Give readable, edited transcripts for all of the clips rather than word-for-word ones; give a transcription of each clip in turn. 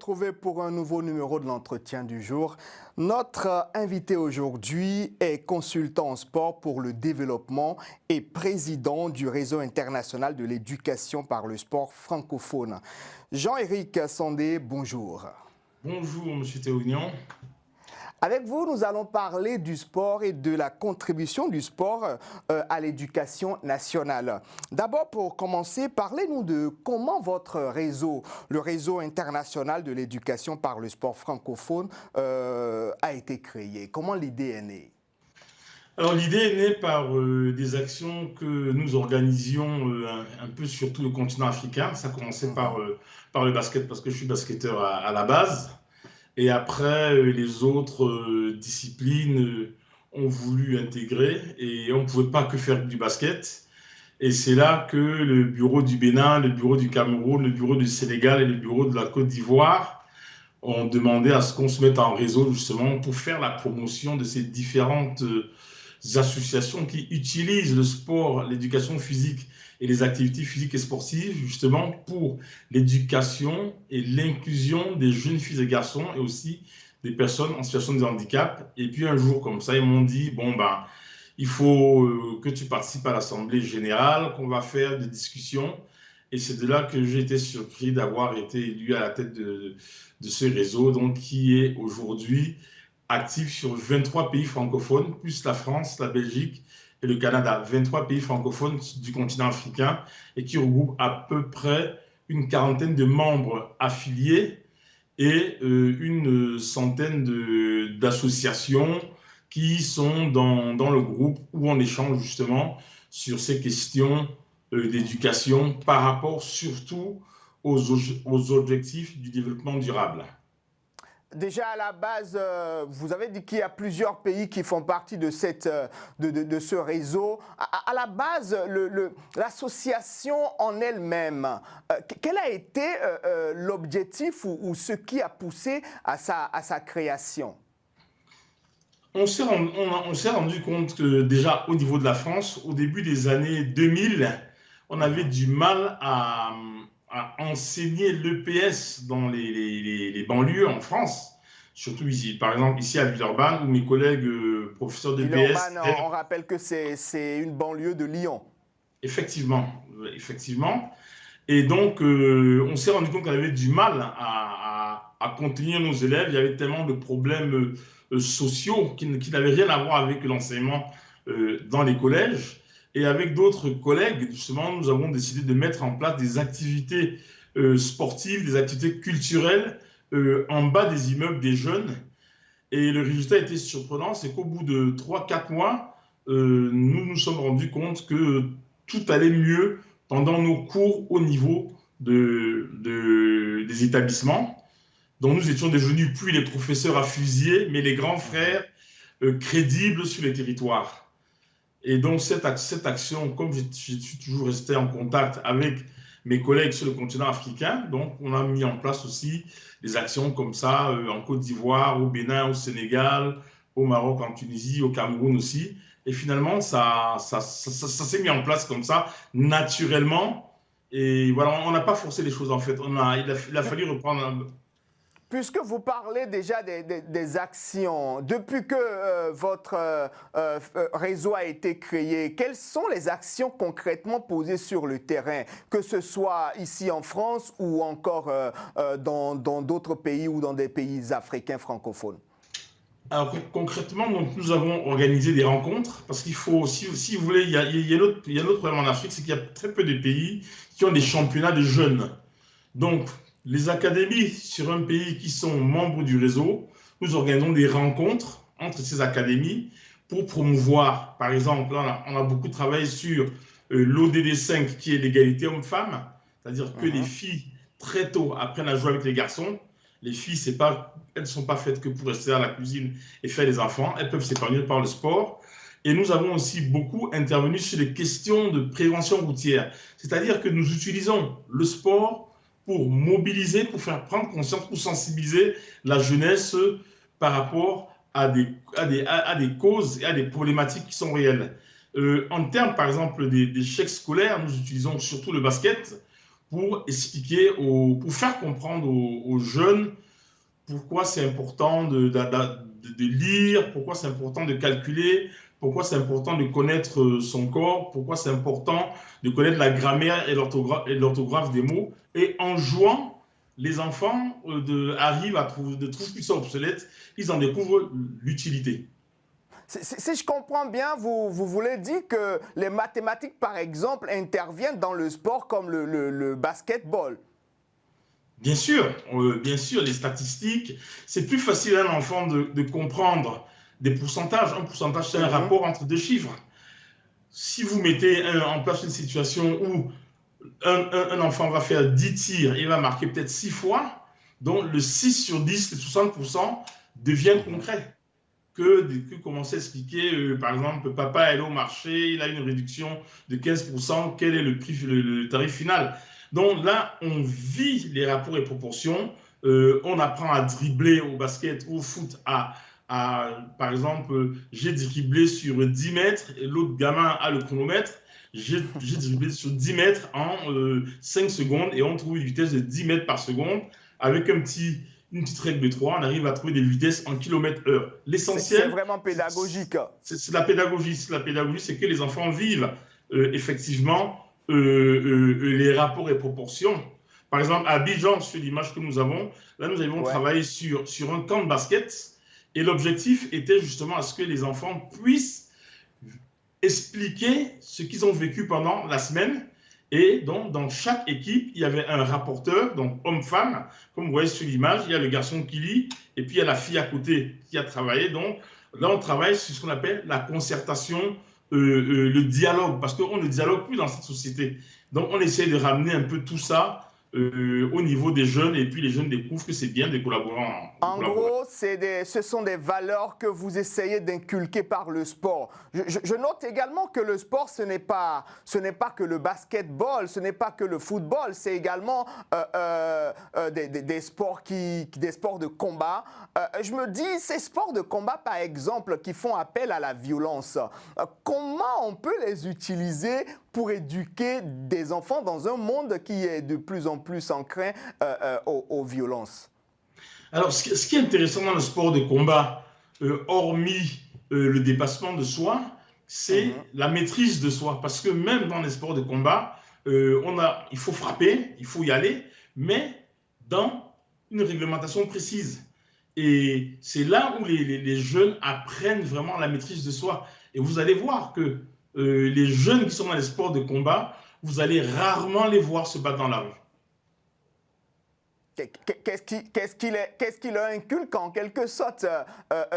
retrouver pour un nouveau numéro de l'entretien du jour. Notre invité aujourd'hui est consultant en sport pour le développement et président du réseau international de l'éducation par le sport francophone. Jean-Éric Sandé, bonjour. Bonjour, M. Théoignan. Avec vous, nous allons parler du sport et de la contribution du sport à l'éducation nationale. D'abord, pour commencer, parlez-nous de comment votre réseau, le réseau international de l'éducation par le sport francophone, a été créé. Comment l'idée est née? Alors, l'idée est née par des actions que nous organisions un peu sur tout le continent africain. Ça commençait par le basket, parce que je suis basketteur à la base. Et après, les autres disciplines ont voulu intégrer et on ne pouvait pas que faire du basket. Et c'est là que le bureau du Bénin, le bureau du Cameroun, le bureau du Sénégal et le bureau de la Côte d'Ivoire ont demandé à ce qu'on se mette en réseau justement pour faire la promotion de ces différentes associations qui utilisent le sport, l'éducation physique et les activités physiques et sportives justement pour l'éducation et l'inclusion des jeunes filles et garçons et aussi des personnes en situation de handicap. Et puis un jour comme ça, ils m'ont dit, bon ben, il faut que tu participes à l'Assemblée générale, qu'on va faire des discussions. Et c'est de là que j'ai été surpris d'avoir été élu à la tête de ce réseau, donc qui est aujourd'hui actif sur 23 pays francophones, plus la France, la Belgique et le Canada. 23 pays francophones du continent africain et qui regroupe à peu près une quarantaine de membres affiliés et une centaine d'associations qui sont dans le groupe où on échange justement sur ces questions d'éducation par rapport surtout aux objectifs du développement durable. Déjà à la base, vous avez dit qu'il y a plusieurs pays qui font partie de ce réseau. À la base, l'association en elle-même, quel a été l'objectif ou ce qui a poussé à sa création? On s'est rendu compte que déjà au niveau de la France, au début des années 2000, on avait du mal à enseigner l'EPS dans les banlieues en France, surtout ici, par exemple ici à Villeurbanne, où mes collègues professeurs d'EPS... Villeurbanne, on rappelle que c'est une banlieue de Lyon. Effectivement, effectivement. Et donc, on s'est rendu compte qu'on avait du mal à contenir nos élèves. Il y avait tellement de problèmes sociaux qui n'avaient rien à voir avec l'enseignement dans les collèges. Et avec d'autres collègues, justement, nous avons décidé de mettre en place des activités sportives, des activités culturelles en bas des immeubles des jeunes. Et le résultat était surprenant, c'est qu'au bout de 3-4 mois, nous nous sommes rendus compte que tout allait mieux pendant nos cours au niveau des établissements. Donc nous étions devenus plus les professeurs à fusiller, mais les grands frères crédibles sur les territoires. Et donc, cette action, comme je suis toujours resté en contact avec mes collègues sur le continent africain, donc on a mis en place aussi des actions comme ça en Côte d'Ivoire, au Bénin, au Sénégal, au Maroc, en Tunisie, au Cameroun aussi. Et finalement, ça s'est mis en place comme ça, naturellement. Et voilà, on n'a pas forcé les choses en fait. Il a fallu reprendre... Puisque vous parlez déjà des actions, depuis que votre réseau a été créé, quelles sont les actions concrètement posées sur le terrain, que ce soit ici en France ou encore dans d'autres pays ou dans des pays africains francophones? Alors concrètement, donc, nous avons organisé des rencontres parce qu'il faut, si vous voulez, il y a un autre problème en Afrique, c'est qu'il y a très peu de pays qui ont des championnats de jeunes. Donc, les académies sur un pays qui sont membres du réseau, nous organisons des rencontres entre ces académies pour promouvoir, par exemple, là, on a beaucoup travaillé sur l'ODD 5 qui est l'égalité homme-femme, c'est-à-dire que les filles très tôt apprennent à jouer avec les garçons. Les filles, elles ne sont pas faites que pour rester à la cuisine et faire des enfants, elles peuvent s'épanouir par le sport. Et nous avons aussi beaucoup intervenu sur les questions de prévention routière, c'est-à-dire que nous utilisons le sport pour mobiliser, pour faire prendre conscience, pour sensibiliser la jeunesse par rapport à des causes et à des problématiques qui sont réelles. En termes, par exemple, d'échecs scolaires, nous utilisons surtout le basket pour expliquer, pour faire comprendre aux jeunes pourquoi c'est important de lire, pourquoi c'est important de calculer, pourquoi c'est important de connaître son corps, pourquoi c'est important de connaître la grammaire et l'orthographe des mots. Et en jouant, les enfants arrivent à trouver, de trouver plus ça obsolète, ils en découvrent l'utilité. Si je comprends bien, vous voulez dire que les mathématiques, par exemple, interviennent dans le sport comme le basketball. Bien sûr, les statistiques, c'est plus facile à un enfant de comprendre des pourcentages. Un pourcentage, c'est un rapport entre deux chiffres. Si vous mettez en place une situation où un enfant va faire 10 tirs et va marquer peut-être 6 fois, donc le 6 sur 10, les 60% deviennent concrets. Que commencer à expliquer, par exemple, papa est au marché, il a une réduction de 15%, quel est le prix, le tarif final. Donc là, on vit les rapports et proportions, on apprend à dribbler au basket ou au foot, par exemple, j'ai dribblé sur 10 mètres et l'autre gamin a le chronomètre, j'ai dribblé sur 10 mètres en 5 secondes et on trouve une vitesse de 10 mètres par seconde avec une petite règle de 3, on arrive à trouver des vitesses en kilomètres-heure. L'essentiel, c'est vraiment pédagogique. C'est la pédagogie. La pédagogie, c'est que les enfants vivent effectivement les rapports et proportions. Par exemple, à Abidjan, sur l'image que nous avons, là, nous avons travaillé sur un camp de basket et l'objectif était justement à ce que les enfants puissent expliquer ce qu'ils ont vécu pendant la semaine. Et donc, dans chaque équipe, il y avait un rapporteur, donc homme-femme. Comme vous voyez sur l'image, il y a le garçon qui lit et puis il y a la fille à côté qui a travaillé. Donc, là, on travaille sur ce qu'on appelle la concertation, le dialogue, parce qu'on ne dialogue plus dans cette société. Donc, on essaie de ramener un peu tout ça au niveau des jeunes et puis les jeunes découvrent que c'est bien de collaborer. En gros, ce sont des valeurs que vous essayez d'inculquer par le sport. Je note également que le sport, ce n'est pas que le basketball, ce n'est pas que le football, c'est également des sports des sports de combat. Je me dis, ces sports de combat, par exemple, qui font appel à la violence, comment on peut les utiliser pour éduquer des enfants dans un monde qui est de plus en plus enclin aux violences? Alors, ce qui est intéressant dans le sport de combat, hormis le dépassement de soi, c'est la maîtrise de soi. Parce que même dans les sports de combat, il faut frapper, il faut y aller, mais dans une réglementation précise. Et c'est là où les jeunes apprennent vraiment la maîtrise de soi. Et vous allez voir que les jeunes qui sont dans les sports de combat, vous allez rarement les voir se battre dans la rue. Qu'est-ce qui leur inculque en quelque sorte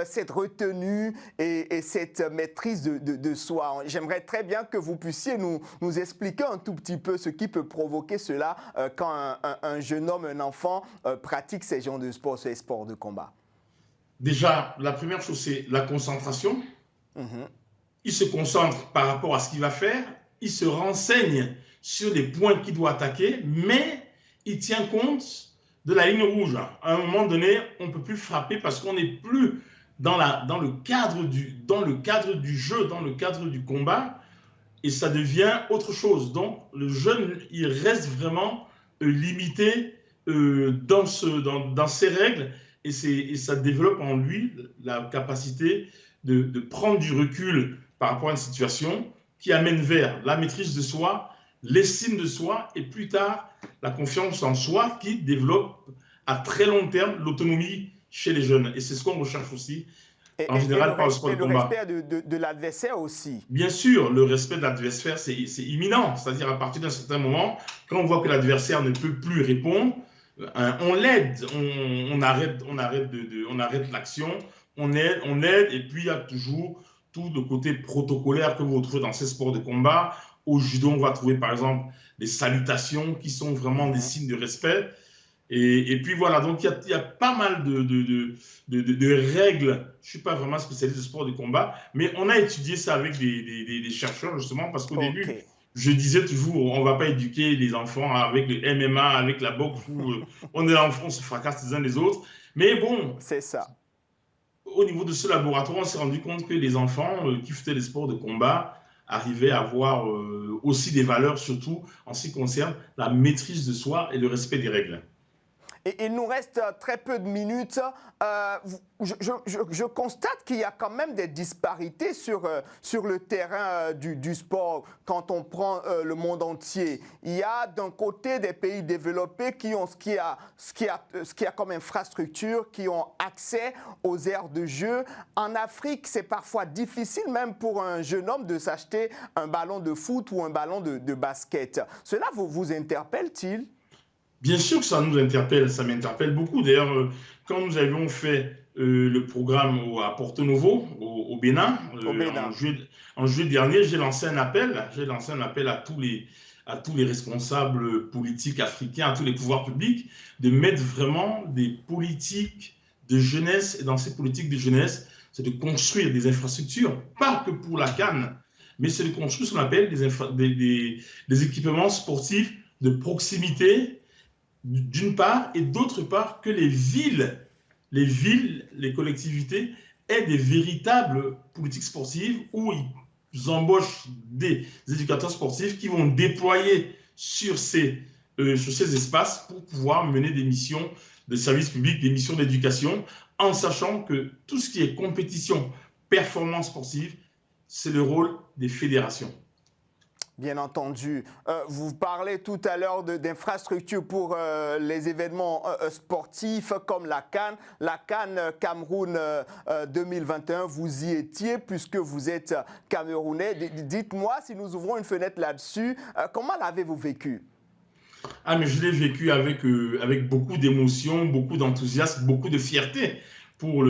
cette retenue et cette maîtrise de soi? J'aimerais très bien que vous puissiez nous expliquer un tout petit peu ce qui peut provoquer cela quand un jeune homme, un enfant pratique ces genres de sports, ces sports de combat. Déjà, la première chose, c'est la concentration. Il se concentre par rapport à ce qu'il va faire, il se renseigne sur les points qu'il doit attaquer, mais il tient compte de la ligne rouge. À un moment donné, on ne peut plus frapper parce qu'on n'est plus dans le cadre du jeu, dans le cadre du combat, et ça devient autre chose. Donc, le jeune, il reste vraiment limité dans ses règles, et ça développe en lui la capacité de prendre du recul par rapport à une situation qui amène vers la maîtrise de soi, l'estime de soi et plus tard la confiance en soi qui développe à très long terme l'autonomie chez les jeunes. Et c'est ce qu'on recherche aussi en général par le sport de combat. Et le respect de l'adversaire aussi. Bien sûr, le respect de l'adversaire, c'est imminent. C'est-à-dire à partir d'un certain moment, quand on voit que l'adversaire ne peut plus répondre, on l'aide, on arrête l'action, on aide et puis il y a toujours tout le côté protocolaire que vous retrouvez dans ces sports de combat. Au judo, on va trouver par exemple des salutations qui sont vraiment des signes de respect. Et puis voilà, donc il y a pas mal de règles. Je ne suis pas vraiment spécialiste de sport de combat, mais on a étudié ça avec des chercheurs justement parce qu'au début, je disais toujours, on ne va pas éduquer les enfants avec le MMA, avec la boxe, où on est enfant, on se fracasse les uns les autres. Mais bon, c'est ça. Au niveau de ce laboratoire, on s'est rendu compte que les enfants qui faisaient des sports de combat arriver à avoir aussi des valeurs, surtout en ce qui concerne la maîtrise de soi et le respect des règles. Et il nous reste très peu de minutes. Je constate qu'il y a quand même des disparités sur le terrain du sport quand on prend le monde entier. Il y a d'un côté des pays développés qui ont ce qu'il y a comme infrastructure, qui ont accès aux aires de jeu. En Afrique, c'est parfois difficile même pour un jeune homme de s'acheter un ballon de foot ou un ballon de basket. Cela vous interpelle-t-il? Bien sûr que ça nous interpelle, ça m'interpelle beaucoup. D'ailleurs, quand nous avions fait le programme à Porto Novo, au Bénin, Au Bénin. en juillet dernier, j'ai lancé un appel à tous les responsables politiques africains, à tous les pouvoirs publics, de mettre vraiment des politiques de jeunesse. Et dans ces politiques de jeunesse, c'est de construire des infrastructures, pas que pour la CAN, mais c'est de construire ce qu'on appelle des équipements sportifs de proximité, d'une part, et d'autre part, que les collectivités aient des véritables politiques sportives où ils embauchent des éducateurs sportifs qui vont déployer sur ces espaces pour pouvoir mener des missions de service public, des missions d'éducation, en sachant que tout ce qui est compétition, performance sportive, c'est le rôle des fédérations. Bien entendu. Vous parlez tout à l'heure d'infrastructures pour les événements sportifs comme la CAN. La CAN Cameroun 2021, vous y étiez puisque vous êtes camerounais. Dites-moi, si nous ouvrons une fenêtre là-dessus, comment l'avez-vous vécu? Ah, mais je l'ai vécu avec beaucoup d'émotion, beaucoup d'enthousiasme, beaucoup de fierté pour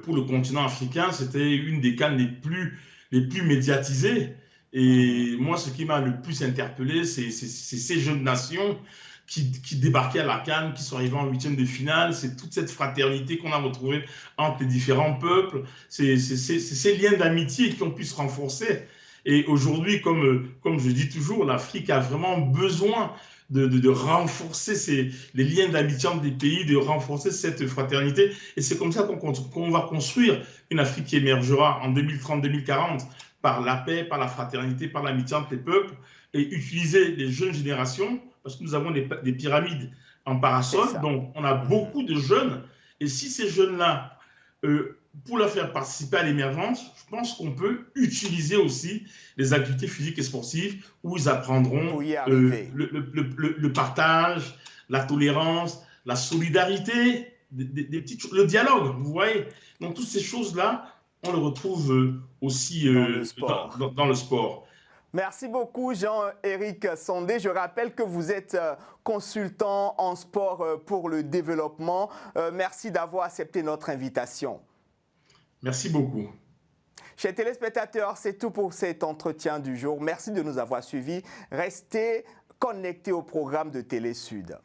pour le continent africain. C'était une des CAN les plus médiatisées. Et moi, ce qui m'a le plus interpellé, c'est ces jeunes nations qui débarquaient à la CAN, qui sont arrivés en huitième de finale. C'est toute cette fraternité qu'on a retrouvée entre les différents peuples. C'est ces liens d'amitié qui ont pu se renforcer. Et aujourd'hui, comme je dis toujours, l'Afrique a vraiment besoin de renforcer les liens d'amitié entre les pays, de renforcer cette fraternité. Et c'est comme ça qu'on va construire une Afrique qui émergera en 2030-2040 par la paix, par la fraternité, par l'amitié entre les peuples, et utiliser les jeunes générations, parce que nous avons des pyramides en parasol, donc on a beaucoup de jeunes, et si ces jeunes-là, pour leur faire participer à l'émergence, je pense qu'on peut utiliser aussi les activités physiques et sportives où ils apprendront le partage, la tolérance, la solidarité, le dialogue, vous voyez. Donc toutes ces choses-là, on le retrouve aussi dans le sport. Merci beaucoup Jean-Éric Sondé. Je rappelle que vous êtes consultant en sport pour le développement. Merci d'avoir accepté notre invitation. Merci beaucoup. Chers téléspectateurs, c'est tout pour cet entretien du jour. Merci de nous avoir suivis. Restez connectés au programme de Télé Sud.